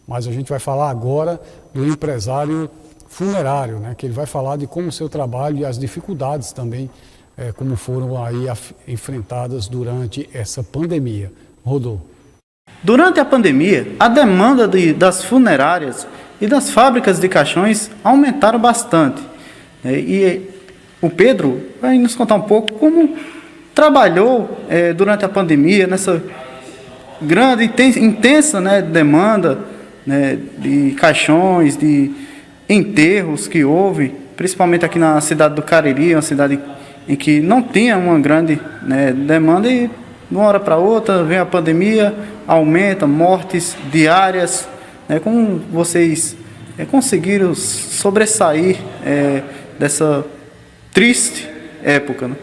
Mas a gente vai falar agora do empresário funerário, né, que ele vai falar de como o seu trabalho e as dificuldades também, como foram aí enfrentadas durante essa pandemia. Rodolfo. Durante a pandemia, a demanda das funerárias e das fábricas de caixões aumentaram bastante. E o Pedro vai nos contar um pouco como trabalhou durante a pandemia nessa grande, intensa, né, demanda, né, de caixões, de enterros que houve, principalmente aqui na cidade do Cariri, uma cidade em que não tinha uma grande, né, demanda, e de uma hora para outra vem a pandemia, aumenta, mortes diárias, né? Como vocês conseguiram sobressair dessa triste época, né?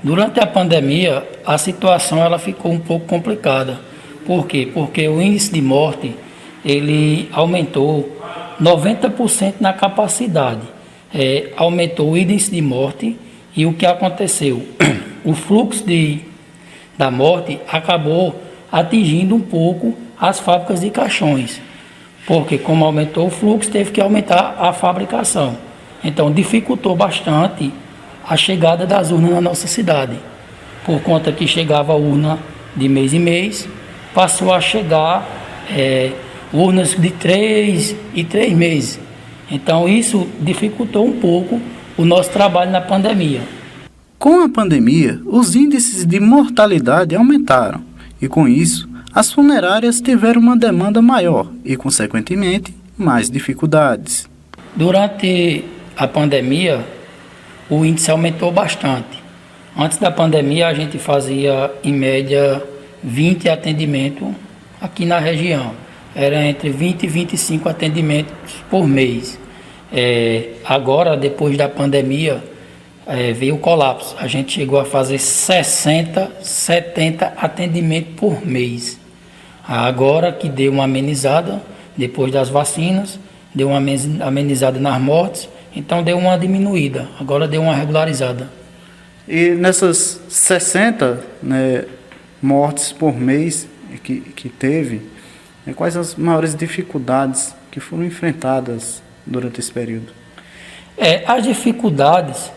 Durante a pandemia, a situação ela ficou um pouco complicada. Por quê? Porque o índice de morte ele aumentou 90% na capacidade. Aumentou o índice de morte e o que aconteceu? O fluxo da morte acabou atingindo um pouco as fábricas de caixões, porque como aumentou o fluxo, teve que aumentar a fabricação. Então dificultou bastante a chegada das urnas na nossa cidade, por conta que chegava a urna de mês em mês, passou a chegar urnas de 3 e 3 meses. Então isso dificultou um pouco o nosso trabalho na pandemia. Com a pandemia, os índices de mortalidade aumentaram e, com isso, as funerárias tiveram uma demanda maior e, consequentemente, mais dificuldades. Durante a pandemia, o índice aumentou bastante. Antes da pandemia, a gente fazia, em média, 20 atendimentos aqui na região. Era entre 20 e 25 atendimentos por mês. Agora, depois da pandemia, veio o colapso. A gente chegou a fazer 60, 70 atendimentos por mês. Agora que deu uma amenizada, depois das vacinas, deu uma amenizada nas mortes, então deu uma diminuída, agora deu uma regularizada. E nessas 60, né, mortes por mês que teve, quais as maiores dificuldades que foram enfrentadas durante esse período? As dificuldades,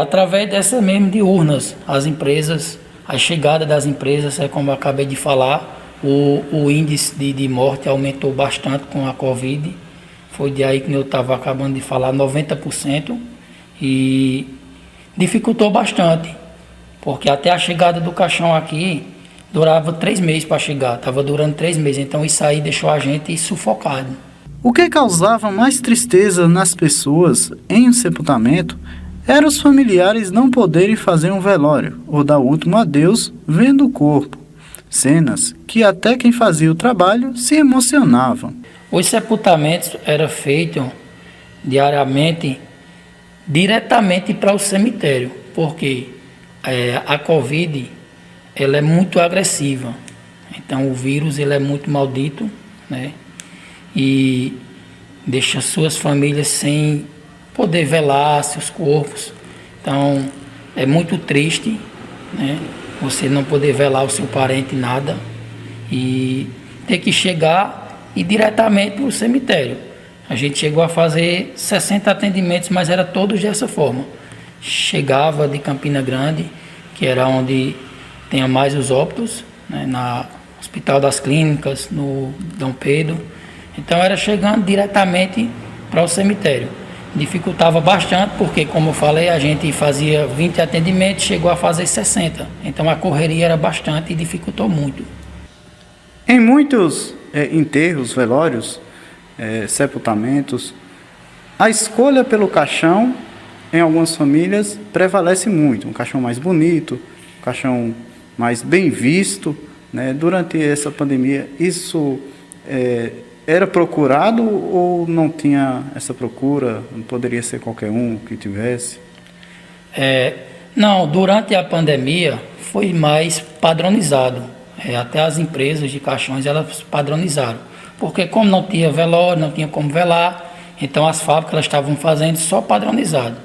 através dessa mesmo de urnas, as empresas, a chegada das empresas, como eu acabei de falar, o índice de morte aumentou bastante com a Covid, foi de aí que eu estava acabando de falar, 90%, e dificultou bastante, porque até a chegada do caixão aqui durava 3 meses para chegar, estava durando 3 meses, então isso aí deixou a gente sufocado. O que causava mais tristeza nas pessoas em um sepultamento era os familiares não poderem fazer um velório ou dar o último adeus vendo o corpo. Cenas que até quem fazia o trabalho se emocionavam. Os sepultamentos eram feitos diariamente, diretamente para o cemitério, porque a Covid ela é muito agressiva. Então o vírus ele é muito maldito, né? E deixa suas famílias sem poder velar seus corpos. Então é muito triste, né? Você não poder velar o seu parente, nada, e ter que chegar e ir diretamente para o cemitério. A gente chegou a fazer 60 atendimentos, mas era todos dessa forma. Chegava de Campina Grande, que era onde tinha mais os óbitos, né, na Hospital das Clínicas, no Dom Pedro. Então era chegando diretamente para o cemitério. Dificultava bastante, porque, como eu falei, a gente fazia 20 atendimentos, chegou a fazer 60. Então a correria era bastante e dificultou muito. Em muitos enterros, velórios, sepultamentos, a escolha pelo caixão, em algumas famílias, prevalece muito. Um caixão mais bonito, um caixão mais bem visto, né? Durante essa pandemia, isso era procurado ou não tinha essa procura? Não poderia ser qualquer um que tivesse? Não, durante a pandemia foi mais padronizado. Até as empresas de caixões elas padronizaram. Porque como não tinha velório, não tinha como velar, então as fábricas elas estavam fazendo só padronizado.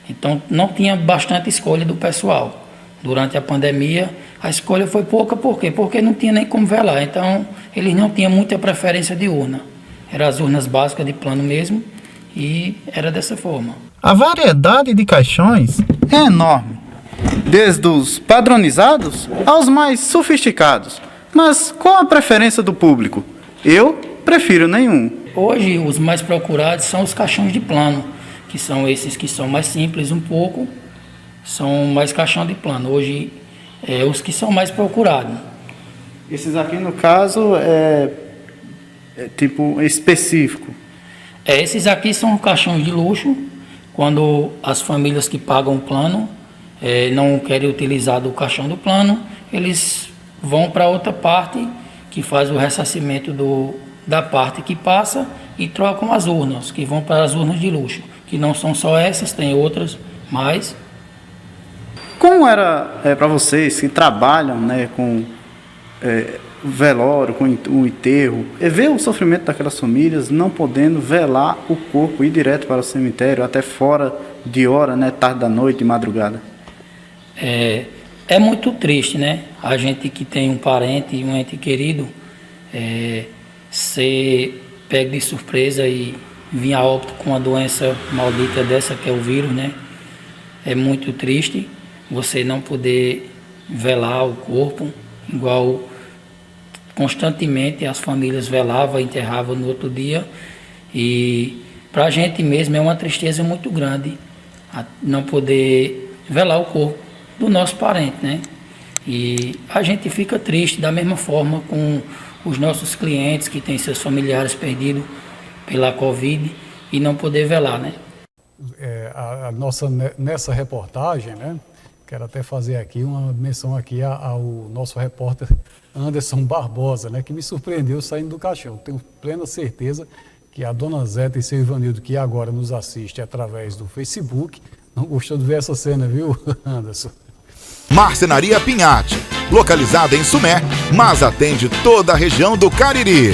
Então não tinha bastante escolha do pessoal. Durante a pandemia a escolha foi pouca, por quê? Porque não tinha nem como velar. Então eles não tinham muita preferência de urna. Eram as urnas básicas de plano mesmo, e era dessa forma. A variedade de caixões é enorme, desde os padronizados aos mais sofisticados. Mas qual a preferência do público? Eu prefiro nenhum. Hoje, os mais procurados são os caixões de plano, que são esses que são mais simples um pouco, são mais caixão de plano. Hoje, os que são mais procurados. Esses aqui, no caso, é tipo específico. Esses aqui são caixões de luxo, quando as famílias que pagam o plano não querem utilizar do caixão do plano, eles vão para outra parte que faz o ressarcimento da parte que passa e trocam as urnas, que vão para as urnas de luxo, que não são só essas, tem outras, mas... Como era para vocês que trabalham, né, com o velório, com o enterro, ver o sofrimento daquelas famílias não podendo velar o corpo, ir direto para o cemitério, até fora de hora, né, tarde da noite, de madrugada? É muito triste, né? A gente que tem um parente, um ente querido, ser pego de surpresa e vir a óbito com uma doença maldita dessa que é o vírus, né? É muito triste você não poder velar o corpo, igual constantemente as famílias velavam e enterravam no outro dia. E para a gente mesmo é uma tristeza muito grande não poder velar o corpo do nosso parente, né? E a gente fica triste da mesma forma com os nossos clientes que têm seus familiares perdidos pela Covid e não poder velar, né? Nessa reportagem, né? Quero até fazer aqui uma menção aqui ao nosso repórter Anderson Barbosa, né, que me surpreendeu saindo do caixão. Tenho plena certeza que a dona Zeta e seu Ivanildo, que agora nos assiste através do Facebook, não gostou de ver essa cena, viu, Anderson? Marcenaria Pinhatti, localizada em Sumé, mas atende toda a região do Cariri.